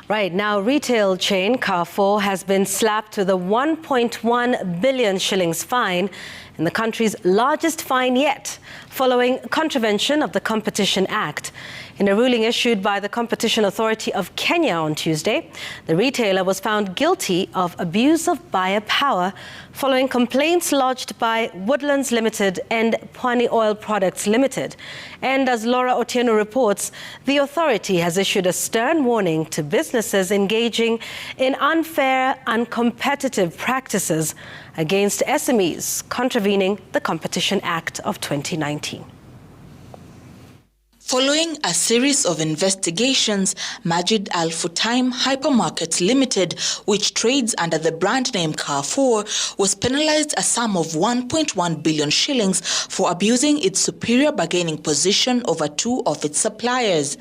Right, now retail chain Carrefour has been slapped with a 1.1 billion shillings fine, in the country's largest fine yet, following contravention of the Competition Act. In a ruling issued by the Competition Authority of Kenya on Tuesday, the retailer was found guilty of abuse of buyer power following complaints lodged by Woodlands Limited and Pwani Oil Products Limited. And as Laura Otieno reports, the authority has issued a stern warning to businesses engaging in unfair and uncompetitive practices against SMEs, contravening the Competition Act of 2019. Following a series of investigations, Majid Al Futtaim Hypermarkets Limited, which trades under the brand name Carrefour, was penalized a sum of 1.1 billion shillings for abusing its superior bargaining position over two of its suppliers.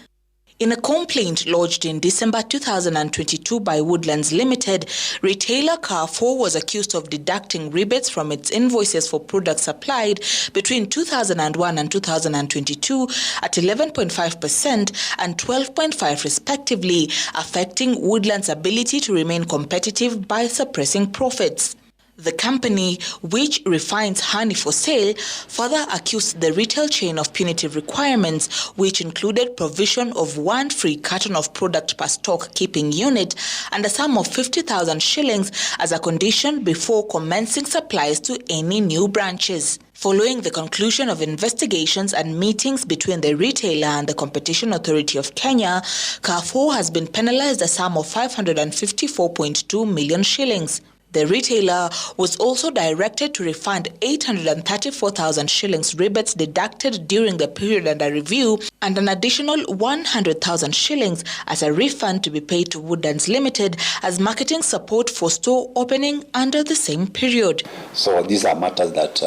In a complaint lodged in December 2022 by Woodlands Limited, retailer Carrefour was accused of deducting rebates from its invoices for products supplied between 2001 and 2022 at 11.5% and 12.5% respectively, affecting Woodlands' ability to remain competitive by suppressing profits. The company, which refines honey for sale, further accused the retail chain of punitive requirements, which included provision of one free carton of product per stock keeping unit and a sum of 50,000 shillings as a condition before commencing supplies to any new branches. Following the conclusion of investigations and meetings between the retailer and the Competition Authority of Kenya, Carrefour has been penalized a sum of 554.2 million shillings. The retailer was also directed to refund 834,000 shillings rebates deducted during the period under review and an additional 100,000 shillings as a refund to be paid to Woodlands Limited as marketing support for store opening under the same period. So these are matters that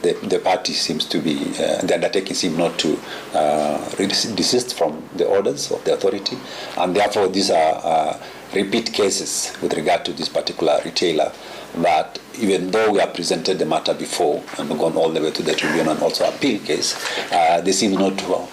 the party seems to be, the undertaking seems not to desist from the orders of the authority, and therefore these are repeat cases with regard to this particular retailer, that even though we have presented the matter before and gone all the way to the tribunal and also appeal case, they seem not to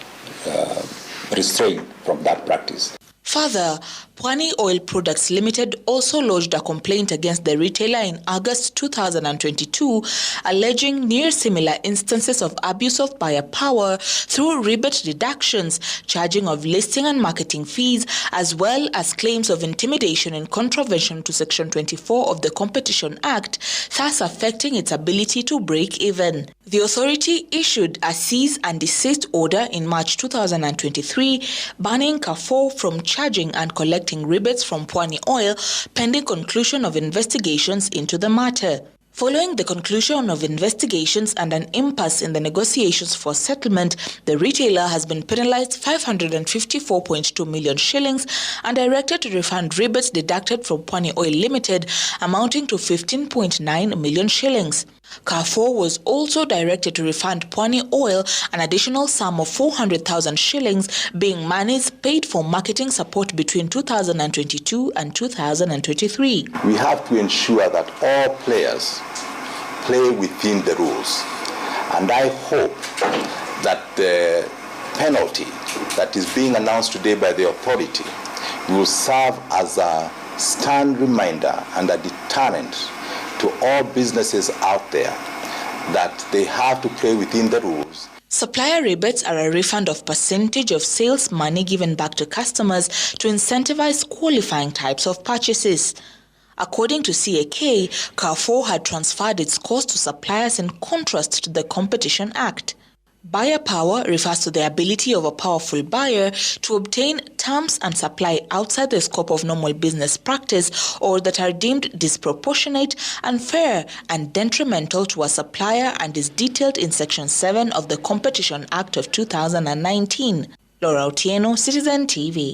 restrain from that practice. Further, Pwani Oil Products Limited also lodged a complaint against the retailer in August 2022, alleging near similar instances of abuse of buyer power through rebate deductions, charging of listing and marketing fees, as well as claims of intimidation in contravention to Section 24 of the Competition Act, thus affecting its ability to break even. The authority issued a cease and desist order in March 2023, banning Carrefour from charging and collecting rebates from Pwani Oil pending conclusion of investigations into the matter. Following the conclusion of investigations and an impasse in the negotiations for settlement, the retailer has been penalized 554.2 million shillings and directed to refund rebates deducted from Pwani Oil Limited amounting to 15.9 million shillings. Carrefour was also directed to refund Pwani Oil an additional sum of 400,000 shillings, being monies paid for marketing support between 2022 and 2023. We have to ensure that all players play within the rules, and I hope that the penalty that is being announced today by the authority will serve as a stern reminder and a deterrent to all businesses out there that they have to play within the rules. Supplier rebates are a refund of percentage of sales money given back to customers to incentivize qualifying types of purchases. According to CAK, Carrefour had transferred its cost to suppliers in contrast to the Competition Act. Buyer power refers to the ability of a powerful buyer to obtain terms and supply outside the scope of normal business practice or that are deemed disproportionate, unfair, and detrimental to a supplier, and is detailed in Section 7 of the Competition Act of 2019. Laura Otieno, Citizen TV.